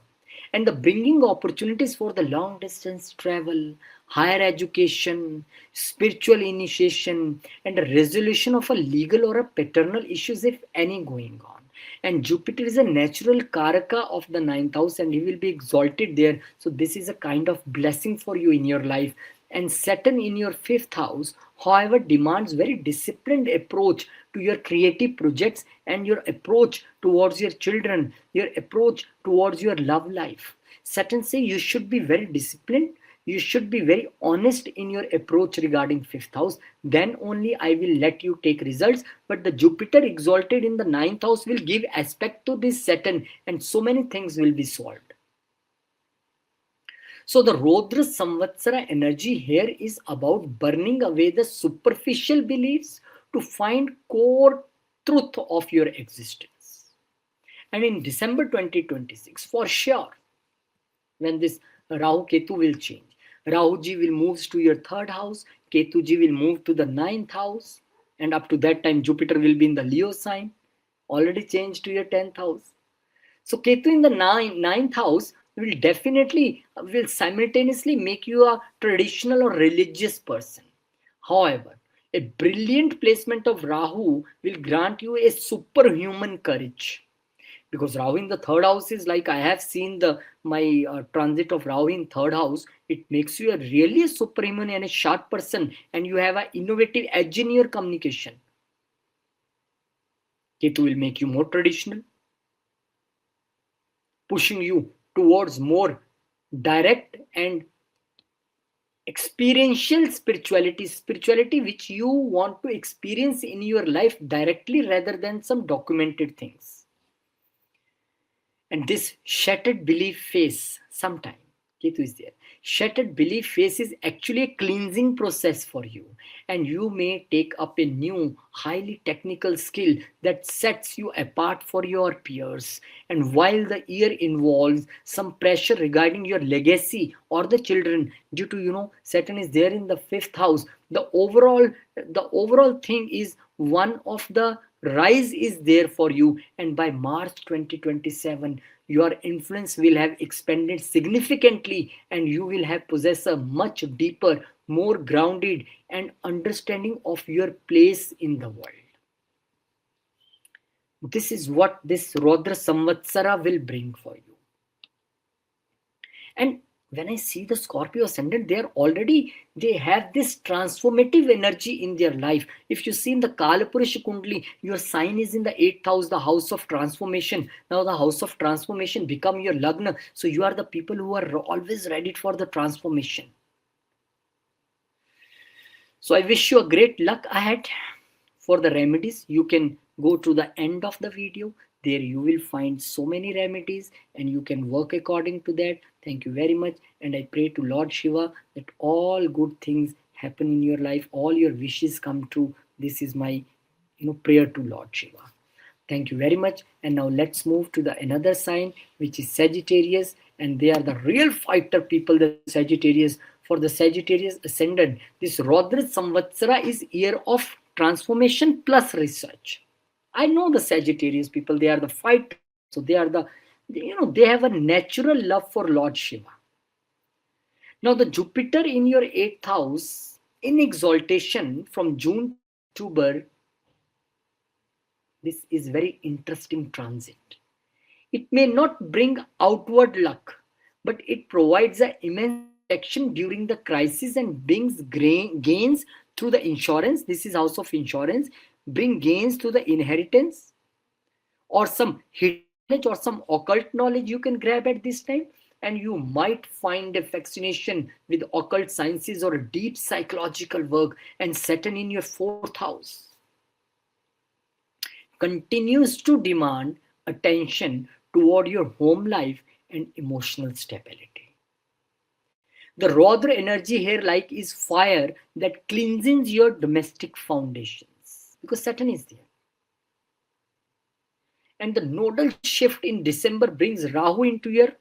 and the bringing opportunities for the long distance travel, higher education, spiritual initiation, and a resolution of a legal or a paternal issues, if any, going on. And Jupiter is a natural karaka of the ninth house, and he will be exalted there. So this is a kind of blessing for you in your life. And Saturn in your fifth house, however, demands very disciplined approach to your creative projects and your approach towards your children, your approach towards your love life. Saturn say you should be very disciplined, you should be very honest in your approach regarding fifth house. Then only I will let you take results. But the Jupiter exalted in the ninth house will give aspect to this Saturn, and so many things will be solved. So the Roudra Samvatsara energy here is about burning away the superficial beliefs to find core truth of your existence. And in December 2026, for sure, when this Rahu Ketu will change, Rahu ji will move to your third house, Ketu ji will move to the ninth house, and up to that time Jupiter will be in the Leo sign, already changed to your 10th house. So Ketu in the ninth house will simultaneously make you a traditional or religious person. However, a brilliant placement of Rahu will grant you a superhuman courage. Because Rahu in the third house is like, I have seen my transit of Rahu in third house. It makes you a really superhuman and a sharp person, and you have an innovative edge in your communication. Ketu will make you more traditional, pushing you towards more direct and experiential spirituality which you want to experience in your life directly rather than some documented things. And this shattered belief phase, sometime Ketu is there, shattered belief phase is actually a cleansing process for you, and you may take up a new highly technical skill that sets you apart for your peers. And while the year involves some pressure regarding your legacy or the children, due to Saturn is there in the fifth house, the overall thing is one of the rise is there for you. And by March 2027, your influence will have expanded significantly, and you will have possessed a much deeper, more grounded and understanding of your place in the world. This is what this Roudra Samvatsara will bring for you. And when I see the Scorpio ascendant, they have this transformative energy in their life. If you see in the Kalapurusha Kundli, your sign is in the 8th house, the house of transformation. Now the house of transformation become your Lagna. So you are the people who are always ready for the transformation. So I wish you a great luck ahead. For the remedies, you can go to the end of the video. There you will find so many remedies, and you can work according to that. Thank you very much, and I pray to Lord Shiva that all good things happen in your life, all your wishes come true. This is my prayer to Lord Shiva. Thank you very much. And now let's move to the another sign, which is Sagittarius, and they are the real fighter people, the Sagittarius. For the Sagittarius ascendant, this Roudra Samvatsara is year of transformation plus research. I know the Sagittarius people, they are the fighters, so they are the, they have a natural love for Lord Shiva. Now the Jupiter in your 8th house in exaltation from June to October, this is very interesting transit. It may not bring outward luck, but it provides an immense protection during the crisis and brings gains through the insurance. This is house of insurance. Bring gains through the inheritance or some hidden knowledge or some occult knowledge you can grab at this time. And you might find a fascination with occult sciences or deep psychological work. And Saturn in your 4th house continues to demand attention toward your home life and emotional stability. The Roudra energy here like is fire that cleanses your domestic foundations because Saturn is there. And the nodal shift in December brings Rahu into your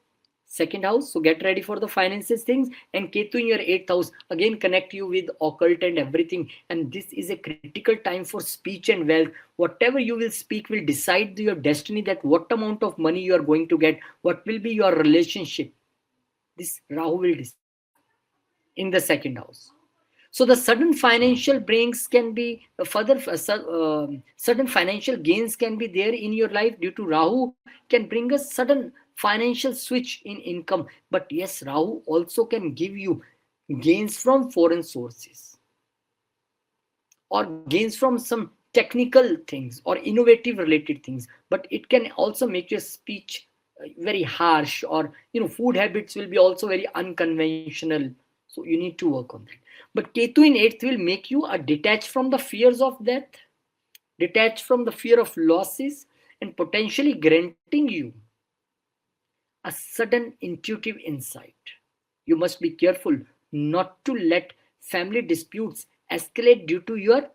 2nd house, so get ready for the finances things, and Ketu in your 8th house again connect you with occult and everything. And this is a critical time for speech and wealth. Whatever you will speak will decide your destiny, that what amount of money you are going to get, what will be your relationship. This Rahu will decide in the 2nd house. So the sudden financial brings can be sudden financial gains can be there in your life due to Rahu, can bring a sudden financial switch in income. But yes, Rahu also can give you gains from foreign sources or gains from some technical things or innovative related things. But it can also make your speech very harsh, or food habits will be also very unconventional. So you need to work on that. But Ketu in 8th will make you detached from the fears of death, detached from the fear of losses, and potentially granting you a sudden intuitive insight. You must be careful not to let family disputes escalate due to your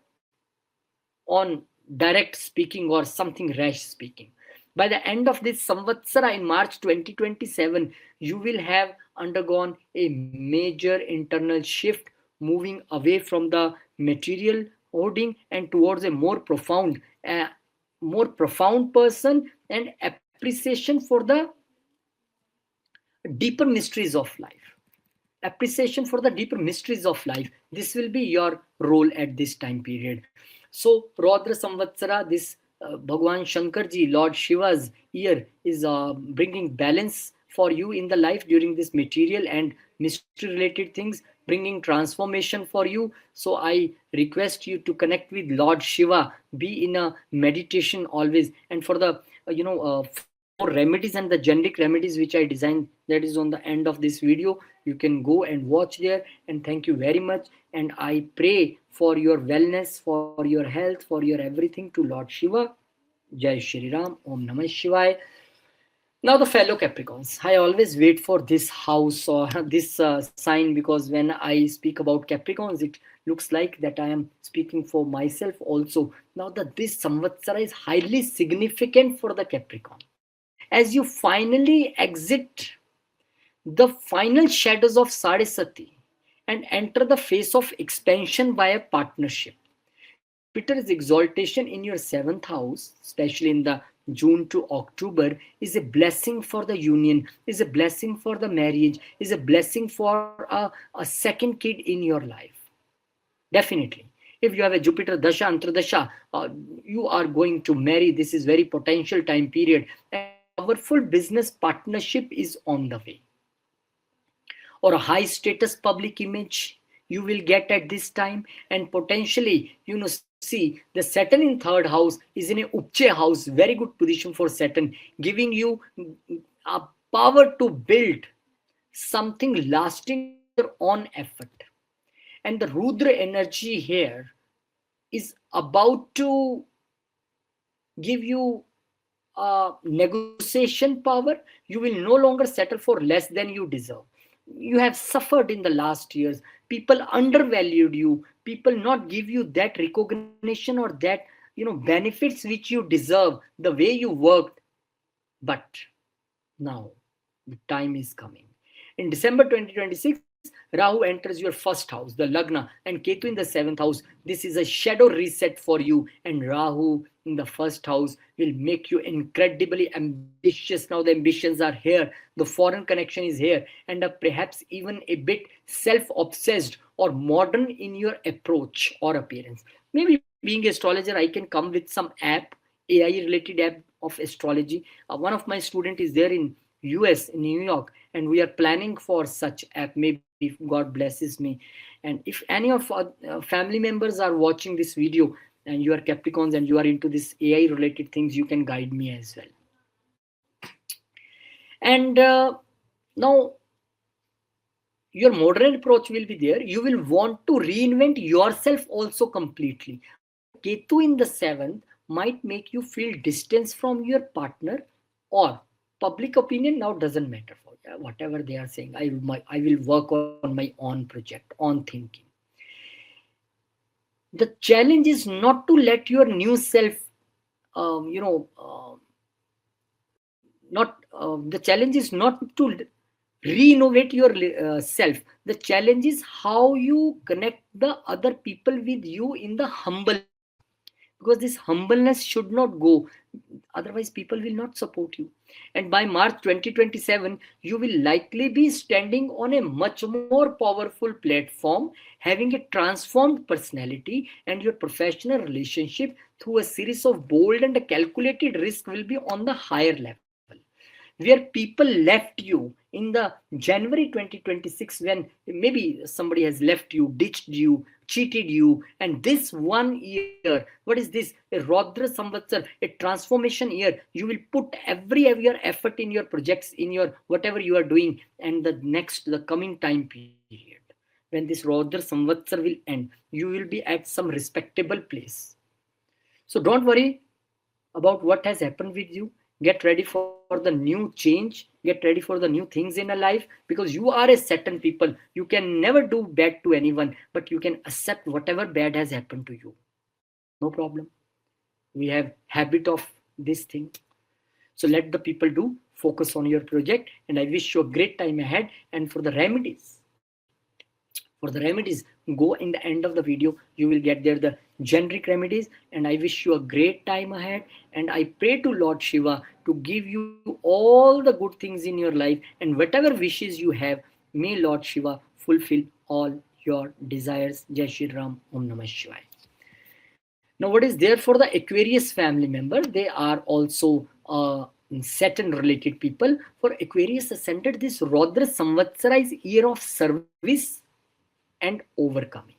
on direct speaking or something rash speaking. By the end of this Samvatsara in March 2027, you will have undergone a major internal shift, moving away from the material hoarding and towards a more profound person and appreciation for the deeper mysteries of life. Appreciation for the deeper mysteries of life. This will be your role at this time period. So Roudra Samvatsara, this Bhagwan Shankarji, Lord Shiva's year, is bringing balance for you in the life during this material and mystery related things, bringing transformation for you. So I request you to connect with Lord Shiva, be in a meditation always. And for the 4 remedies and the generic remedies which I designed, that is on the end of this video, you can go and watch there. And thank you very much, and I pray for your wellness, for your health, for your everything to Lord Shiva. Jai Shri Ram. Om Namah Shivaya. Now the fellow Capricorns, I always wait for this house or this sign, because when I speak about Capricorns, it looks like that I am speaking for myself also. Now that this Samvatsara is highly significant for the Capricorn, as you finally exit the final shadows of Sadesati and enter the phase of expansion via partnership. Jupiter's exaltation in your 7th house, especially in the June to October, is a blessing for the union, is a blessing for the marriage, is a blessing for a second kid in your life. Definitely. If you have a Jupiter Dasha, Antradasha, you are going to marry. This is very potential time period. And a powerful business partnership is on the way. Or a high status public image you will get at this time. And potentially, see, the Saturn in 3rd house is in a Upche house, very good position for Saturn, giving you a power to build something lasting with your own effort. And the Roudra energy here is about to give you negotiation power. You will no longer settle for less than you deserve. You have suffered in the last years. people undervalued you, people not give you that recognition or that benefits which you deserve, the way you worked. But now the time is coming. In December 2026, Rahu enters your first house, the Lagna, and Ketu in the seventh house. This is a shadow reset for you, and Rahu in the first house will make you incredibly ambitious. Now, the ambitions are here, the foreign connection is here, and perhaps even a bit self obsessed or modern in your approach or appearance. Maybe being an astrologer, I can come with some app, AI related app of astrology. One of my student is there in US, in New York, and we are planning for such app. Maybe if God blesses me, and if any of our family members are watching this video and you are Capricorns and you are into this AI related things, you can guide me as well. And now your modern approach will be there. You will want to reinvent yourself also completely. Ketu in the seventh might make you feel distance from your partner, or public opinion now doesn't matter for you. Whatever they are saying, I will work on my own project, on thinking. The challenge is not to let your new self, not the challenge is not to re-innovate your self. The challenge is how you connect the other people with you in the humble way, because this humbleness should not go, otherwise people will not support you. And by March 2027 you will likely be standing on a much more powerful platform, having a transformed personality, and your professional relationship through a series of bold and calculated risk will be on the higher level, where people left you in the January 2026, when maybe somebody has left you, ditched you, cheated you, and this 1 year, what is this? A Roudra Samvatsar, a transformation year. You will put every your effort in your projects, in your whatever you are doing, and the coming time period, when this Roudra Samvatsar will end, you will be at some respectable place. So don't worry about what has happened with you. Get ready for the new change, get ready for the new things in a life, because you are a certain people. You can never do bad to anyone, but you can accept whatever bad has happened to you. No problem. We have habit of this thing. So let the people do, focus on your project, and I wish you a great time ahead. And for the remedies, go in the end of the video, you will get there the generic remedies. And I wish you a great time ahead, and I pray to Lord Shiva to give you all the good things in your life, and whatever wishes you have, may Lord Shiva fulfill all your desires. Jai Shri Ram. Om Namah Shivaya. Now, what is there for the Aquarius family member? They are also Saturn related people. For Aquarius ascendant, this Roudra Samvatsara is year of service and overcoming.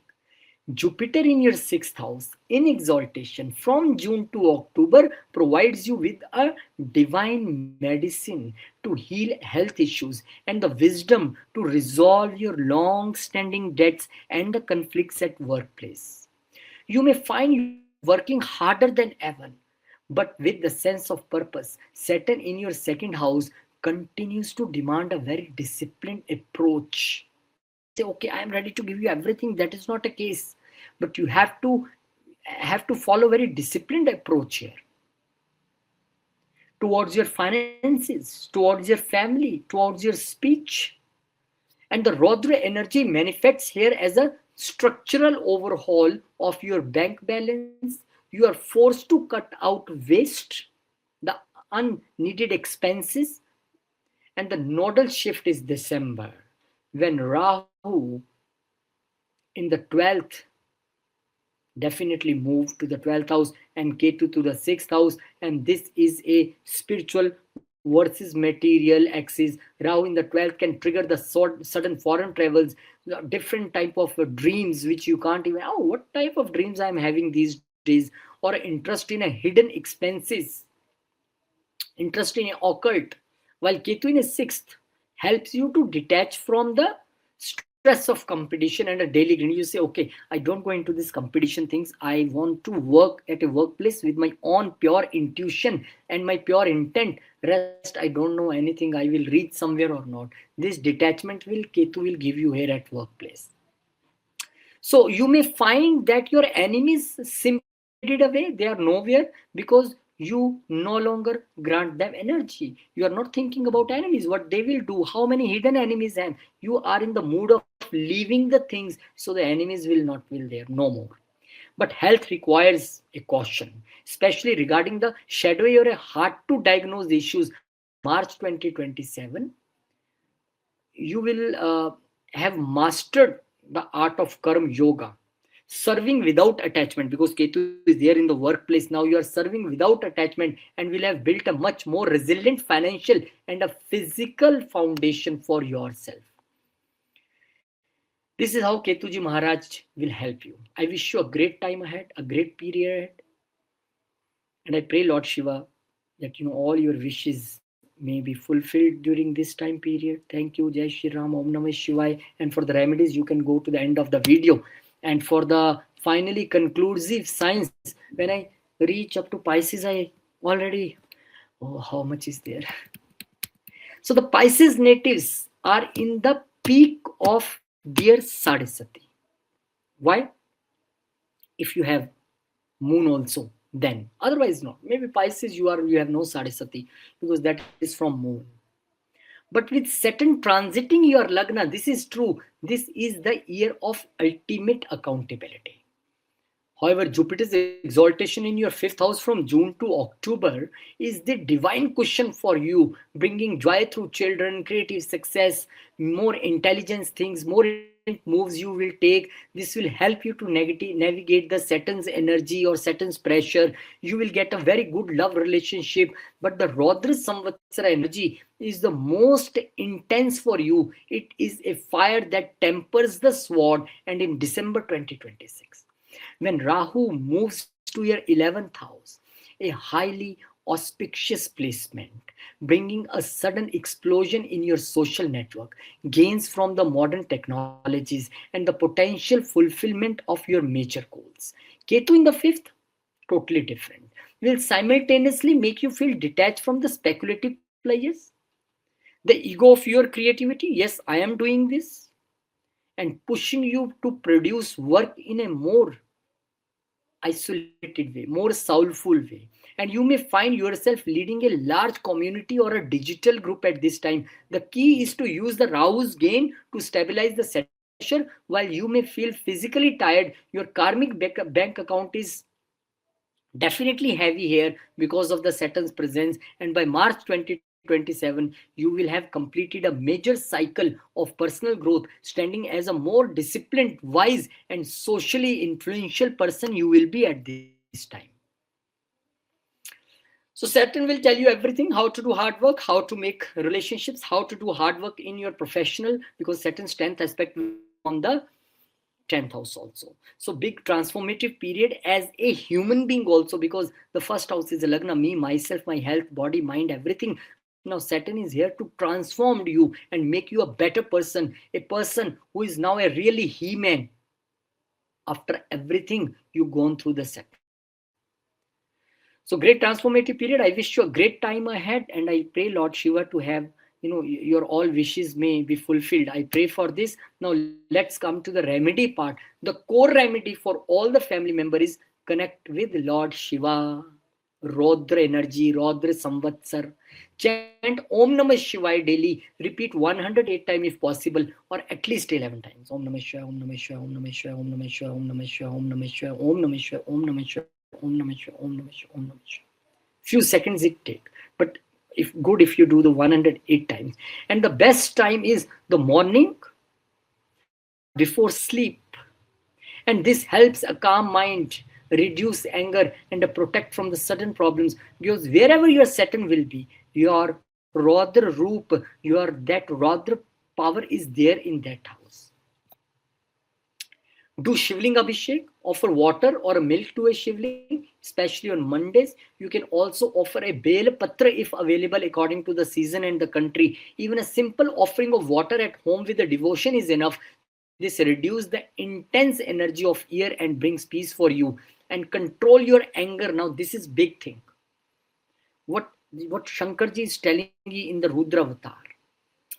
Jupiter in your sixth house in exaltation from June to October provides you with a divine medicine to heal health issues and the wisdom to resolve your long-standing debts and the conflicts at workplace. You may find yourself working harder than ever, but with the sense of purpose. Saturn in your second house continues to demand a very disciplined approach. You may say, okay, I am ready to give you everything. That is not a case, but you have to follow very disciplined approach here towards your finances, towards your family, towards your speech. And the Roudra energy manifests here as a structural overhaul of your bank balance. You are forced to cut out waste, the unneeded expenses, and the nodal shift is December, when Rahu in the 12th definitely move to the 12th house and Ketu to the 6th house, and this is a spiritual versus material axis. Rahu in the 12th can trigger the sudden foreign travels, different type of dreams which you can't even, oh, what type of dreams I'm having these days, or interest in a hidden expenses, interest in occult, while Ketu in a sixth helps you to detach from the stress of competition and a daily grind. You say, okay, I don't go into this competition things. I want to work at a workplace with my own pure intuition and my pure intent. Rest, I don't know anything. I will reach somewhere or not. This detachment will Ketu will give you here at workplace. So you may find that your enemies simply faded away. They are nowhere because you no longer grant them energy. You are not thinking about enemies, what they will do, how many hidden enemies, and you are in the mood of leaving the things, so the enemies will there no more. But health requires a caution, especially regarding the shadowy or a hard to diagnose issues. By March 2027, you will have mastered the art of karma yoga, serving without attachment, because Ketu is there in the workplace. Now you are serving without attachment and will have built a much more resilient financial and a physical foundation for yourself. This is how Ketuji Maharaj will help you. I wish you a great time ahead, a great period ahead. And I pray, Lord Shiva, that all your wishes may be fulfilled during this time period. Thank you. Jai Shri Ram. Om Namah Shivaya. And for the remedies, you can go to the end of the video. And for the finally conclusive signs, when I reach up to Pisces, I already, oh, how much is there? So the Pisces natives are in the peak of their sadhasati. Why? If you have moon also, then otherwise not. Maybe Pisces, you have no sadhasati, because that is from moon. But with Saturn transiting your lagna, this is true, this is the year of ultimate accountability. However, Jupiter's exaltation in your fifth house from June to October is the divine cushion for you, bringing joy through children, creative success, more intelligence things, more moves you will take. This will help you to navigate the Saturn's energy or Saturn's pressure. You will get a very good love relationship. But the Roudra Samvatsara energy is the most intense for you. It is a fire that tempers the sword. And in December 2026, when Rahu moves to your 11th house, a highly auspicious placement, bringing a sudden explosion in your social network, gains from the modern technologies, and the potential fulfillment of your major goals. Ketu in the fifth, totally different, will simultaneously make you feel detached from the speculative players, the ego of your creativity. Yes, I am doing this, and pushing you to produce work in a more isolated way, more soulful way. And you may find yourself leading a large community or a digital group at this time. The key is to use the Rahu's gain to stabilize the Saturn pressure. While you may feel physically tired, your karmic bank account is definitely heavy here because of the Saturn's presence. And by March 2027, you will have completed a major cycle of personal growth, standing as a more disciplined, wise, and socially influential person you will be at this time. So Saturn will tell you everything: how to do hard work, how to make relationships, how to do hard work in your professional, because Saturn's 10th aspect will be on the 10th house also. So big transformative period as a human being also, because the first house is a lagna, me, myself, my health, body, mind, everything. Now Saturn is here to transform you and make you a better person, a person who is now a really he-man after everything you've gone through the Saturn. So great transformative period. I wish you a great time ahead, and I pray Lord Shiva to have your all wishes may be fulfilled. I pray for this. Now let's come to the remedy part. The core remedy for all the family members is connect with Lord Shiva, Roudra energy, Roudra Samvatsara. Chant Om Namah Shivaya daily. Repeat 108 times if possible, or at least 11 times. Om Namah Shivaya, Om Namah Shivaya, Om Namah Shivaya, Om Namah Shivaya, Om Namah Shivaya, Om Namah Shivaya, Om Namah Shivaya, Om Namah Shivaya, Om Namah Shivaya, Om Namah Shivaya, Om Namah Shivaya. Few seconds it take, but if you do the 108 times. And the best time is the morning before sleep, and this helps a calm mind, reduce anger, and protect from the sudden problems, because wherever your Saturn will be, your Raudra Roop, your that Raudra power is there in that house. Do Shivling Abhishek, offer water or milk to a Shivling, especially on Mondays. You can also offer a Bel Patra if available according to the season and the country. Even a simple offering of water at home with a devotion is enough. This reduces the intense energy of year and brings peace for you. And control your anger. Now this is big thing. What Shankarji is telling you in the Rudra Avatar.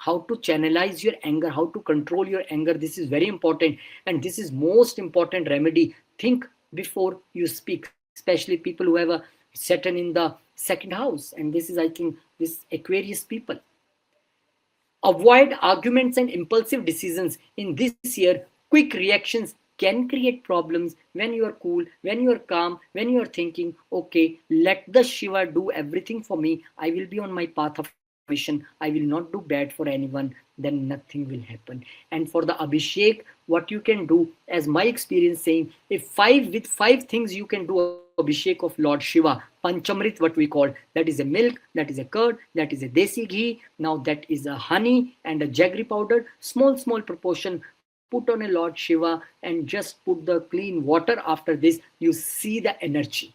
how to channelize your anger, how to control your anger. This is very important, and this is most important remedy. Think before you speak, especially people who have a Saturn in the second house, and this is, I think, this Aquarius people. Avoid arguments and impulsive decisions in this year. Quick reactions can create problems. When you are cool, when you are calm, when you are thinking, okay, let the Shiva do everything for me, I will be on my path of salvation, I will not do bad for anyone, then nothing will happen. And for the Abhishek, what you can do, as my experience saying, if five things you can do Abhishek of Lord Shiva, Panchamrit, what we call, that is a milk, that is a curd, that is a desi ghee, now that is a honey and a jaggery powder, small proportion, put on a Lord Shiva, and just put the clean water. After this, you see the energy.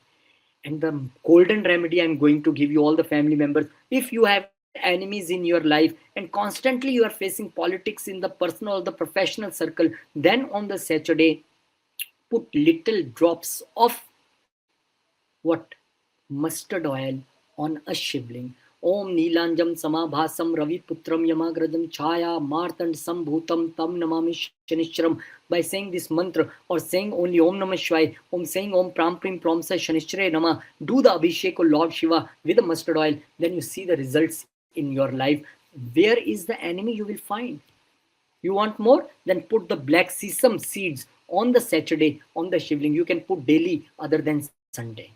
And the golden remedy I'm going to give you, all the family members, if you have enemies in your life and constantly you are facing politics in the personal or the professional circle, then on the Saturday, put little drops of what? Mustard oil on a shivling. Om Nilanjam Samabhasam Ravi Putram Yamagrajam Chaya Martand Sambhutam Tam Namami Shanichram. By saying this mantra or saying only Om Namah Shivaya, saying Om Pram Prim Promsa Shanichre Nama, do the Abhishek of Lord Shiva with the mustard oil, then you see the results in your life. Where is the enemy you will find? You want more? Then put the black sesame seeds on the Saturday on the shivling. You can put daily other than Sunday.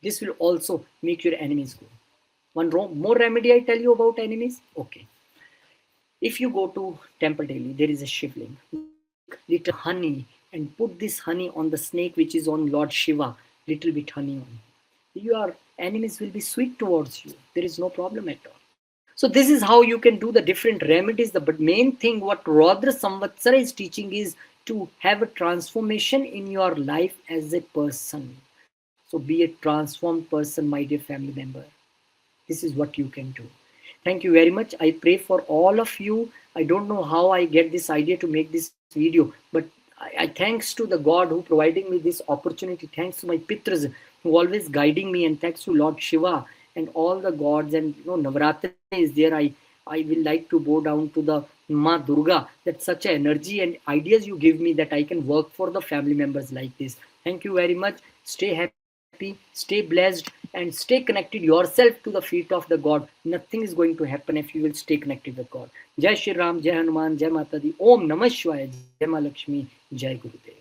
This will also make your enemies go. One more remedy I tell you about enemies. Okay. If you go to temple daily, there is a shivling. Take little honey and put this honey on the snake which is on Lord Shiva. Little bit honey on. Your enemies will be sweet towards you. There is no problem at all. So this is how you can do the different remedies. But main thing what Roudra Samvatsara is teaching is to have a transformation in your life as a person. So be a transformed person, my dear family member. This is what you can do. Thank you very much. I pray for all of you. I don't know how I get this idea to make this video, but I thanks to the God who providing me this opportunity. Thanks to my Pitras who always guiding me, and thanks to Lord Shiva and all the gods. And Navaratri is there. I will like to bow down to the Ma Durga, that such a energy and ideas you give me that I can work for the family members like this. Thank you very much. Stay happy, stay blessed, and stay connected yourself to the feet of the God. Nothing is going to happen if you will stay connected with God. Jai Shri Ram, Jai Hanuman, Jai Mata Di, Om Namah Shivaya, Jai Ma Lakshmi, Jai Gurudev.